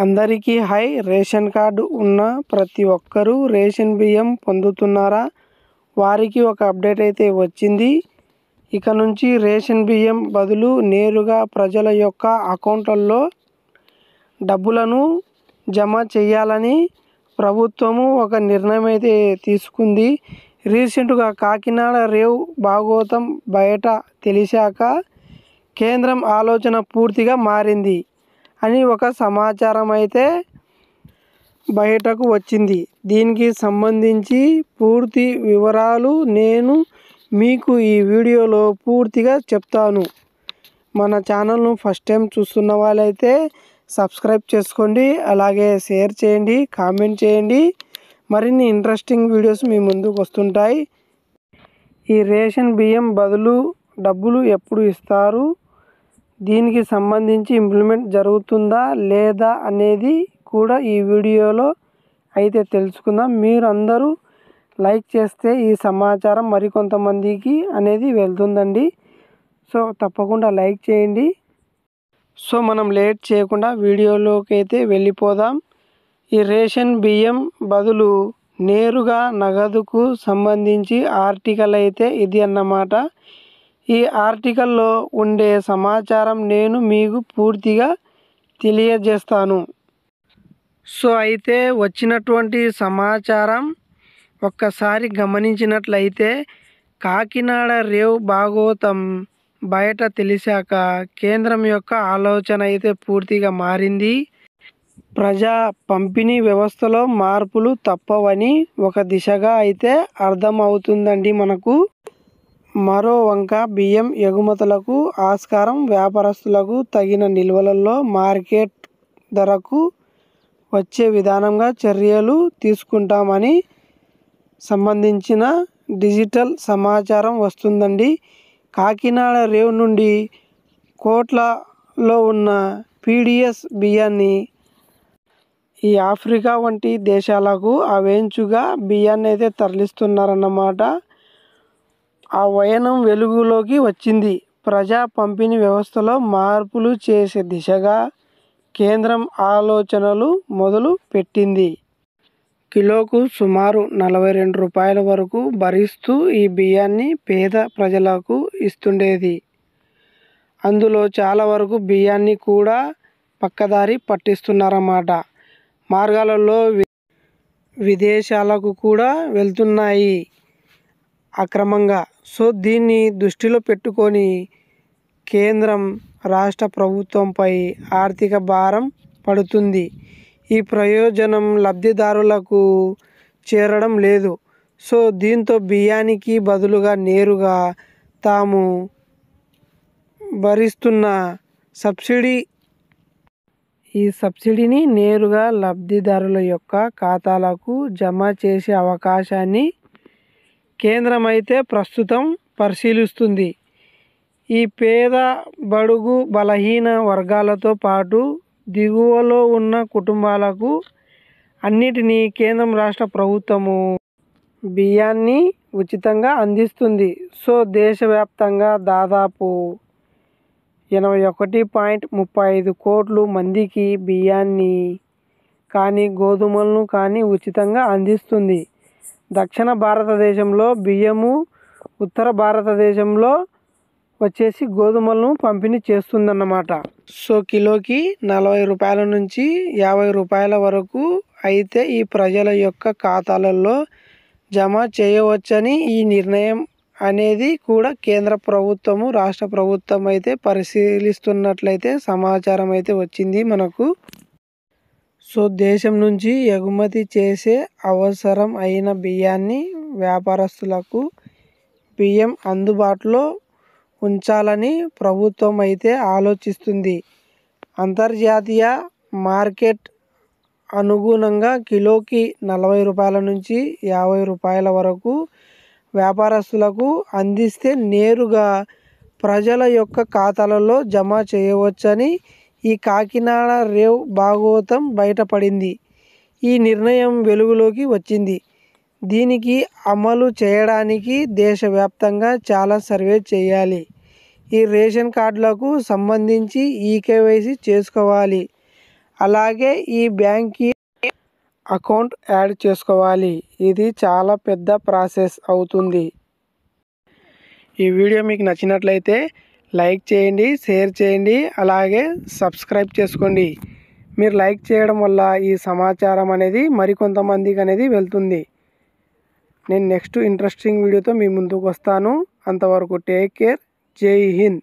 అందరికీ high. Ration card ఉన్న ప్రతి ఒక్కరూ రేషన్ బియ్యం పొందుతున్నారా? వారికి ఒక అప్డేట్ అయితే వచ్చింది. ఇక నుంచి రేషన్ బియ్యం బదులు నేరుగా ప్రజల యొక్క అకౌంట్లలో డబ్బులను జమ చేయాలని ప్రభుత్వము ఒక నిర్ణయం అయితే తీసుకుంది. రీసెంట్గా కాకినాడ రేవ్ భాగోతం బయట తెలిసాక కేంద్రం ఆలోచన పూర్తిగా మారింది అని ఒక సమాచారం అయితే బయటకు వచ్చింది. దీనికి సంబంధించి పూర్తి వివరాలు నేను మీకు ఈ వీడియోలో పూర్తిగా చెప్తాను. మన ఛానల్ను ఫస్ట్ టైం చూస్తున్న వాళ్ళైతే సబ్స్క్రైబ్ చేసుకోండి, అలాగే షేర్ చేయండి, కామెంట్ చేయండి. మరిన్ని ఇంట్రెస్టింగ్ వీడియోస్ మీ ముందుకు వస్తుంటాయి. ఈ రేషన్ బియ్యం బదులు డబ్బులు ఎప్పుడు ఇస్తారు, దీనికి సంబంధించి ఇంప్లిమెంట్ జరుగుతుందా లేదా అనేది కూడా ఈ వీడియోలో అయితే తెలుసుకుందాం. మీరు అందరూ లైక్ చేస్తే ఈ సమాచారం మరికొంతమందికి అనేది వెళ్తుందండి. సో తప్పకుండా లైక్ చేయండి. సో మనం లేట్ చేయకుండా వీడియోలోకి అయితే వెళ్ళిపోదాం. ఈ రేషన్ బియ్యం బదులు నేరుగా నగదుకు సంబంధించి ఆర్టికల్ అయితే ఇది అన్నమాట. ఈ ఆర్టికల్లో ఉండే సమాచారం నేను మీకు పూర్తిగా తెలియజేస్తాను. సో అయితే వచ్చినటువంటి సమాచారం ఒక్కసారి గమనించినట్లయితే కాకినాడ రేవ్ భాగోతం బయట తెలిసాక కేంద్రం యొక్క ఆలోచన అయితే పూర్తిగా మారింది. ప్రజా పంపిణీ వ్యవస్థలో మార్పులు తప్పవని ఒక దిశగా అయితే అర్థం అవుతుందండి మనకు. మరో వంక బియ్యం ఎగుమతులకు ఆస్కారం, వ్యాపారస్తులకు తగిన నిల్వలలో మార్కెట్ ధరకు వచ్చే విధానంగా చర్యలు తీసుకుంటామని సంబంధించిన డిజిటల్ సమాచారం వస్తుందండి. కాకినాడ రేవ్ నుండి కోట్లలో ఉన్న పీడిఎస్ బియ్యాన్ని ఈ ఆఫ్రికా వంటి దేశాలకు అవేంచుగా బియ్యాన్ని అయితే తరలిస్తున్నారన్నమాట. ఆ వయనం వెలుగులోకి వచ్చింది. ప్రజా పంపిణీ వ్యవస్థలో మార్పులు చేసే దిశగా కేంద్రం ఆలోచనలు మొదలు పెట్టింది. కిలోకు సుమారు 42 రూపాయల వరకు భరిస్తూ ఈ బియ్యాన్ని పేద ప్రజలకు ఇస్తుండేది. అందులో చాలా వరకు బియ్యాన్ని కూడా పక్కదారి పట్టిస్తున్నారన్నమాట. మార్గాలలో విదేశాలకు కూడా వెళ్తున్నాయి అక్రమంగా. సో దీన్ని దృష్టిలో పెట్టుకొని కేంద్రం రాష్ట్ర ప్రభుత్వంపై ఆర్థిక భారం పడుతుంది. ఈ ప్రయోజనం లబ్ధిదారులకు చేరడం లేదు. సో దీంతో బియ్యానికి బదులుగా నేరుగా తాము భరిస్తున్న సబ్సిడీని నేరుగా లబ్ధిదారుల యొక్క ఖాతాలకు జమ చేసే అవకాశాన్ని కేంద్రం అయితే ప్రస్తుతం పరిశీలిస్తుంది. ఈ పేద, బడుగు, బలహీన వర్గాలతో పాటు దిగువలో ఉన్న కుటుంబాలకు అన్నిటినీ కేంద్రం రాష్ట్ర ప్రభుత్వము బియ్యాన్ని ఉచితంగా అందిస్తుంది. సో దేశవ్యాప్తంగా దాదాపు 81.35 కోట్ల మందికి బియ్యాన్ని కానీ గోధుమలను కానీ ఉచితంగా అందిస్తుంది. దక్షిణ భారతదేశంలో బియ్యము, ఉత్తర భారతదేశంలో వచ్చేసి గోధుమలను పంపిణీ చేస్తుందన్నమాట. సో కిలోకి 40 రూపాయల నుంచి 50 రూపాయల వరకు అయితే ఈ ప్రజల యొక్క ఖాతాలలో జమ చేయవచ్చని ఈ నిర్ణయం అనేది కూడా కేంద్ర ప్రభుత్వము, రాష్ట్ర ప్రభుత్వం అయితే పరిశీలిస్తున్నట్లయితే సమాచారం అయితే వచ్చింది మనకు. సో దేశం నుంచి ఎగుమతి చేసే అవసరం అయిన బియ్యాన్ని వ్యాపారస్తులకు బియ్యం అందుబాటులో ఉంచాలని ప్రభుత్వం అయితే ఆలోచిస్తుంది. అంతర్జాతీయ మార్కెట్ అనుగుణంగా కిలోకి 40 రూపాయల నుంచి 50 రూపాయల వరకు వ్యాపారస్తులకు అందిస్తే నేరుగా ప్రజల యొక్క ఖాతాలలో జమ చేయవచ్చని ఈ కాకినాడ రేవ్ భాగోతం బయటపడింది. ఈ నిర్ణయం వెలుగులోకి వచ్చింది. దీనికి అమలు చేయడానికి దేశవ్యాప్తంగా చాలా సర్వే చేయాలి. ఈ రేషన్ కార్డులకు సంబంధించి ఈకేవైసీ చేసుకోవాలి. అలాగే ఈ బ్యాంక్కి అకౌంట్ యాడ్ చేసుకోవాలి. ఇది చాలా పెద్ద ప్రాసెస్ అవుతుంది. ఈ వీడియో మీకు నచ్చినట్లయితే లైక్ చేయండి, షేర్ చేయండి, అలాగే సబ్స్క్రైబ్ చేసుకోండి. మీరు లైక్ చేయడం వల్ల ఈ సమాచారం అనేది మరికొంతమందికి అనేది వెళ్తుంది. నేను నెక్స్ట్ ఇంట్రెస్టింగ్ వీడియోతో మీ ముందుకు వస్తాను. అంతవరకు టేక్ కేర్. జై హింద్.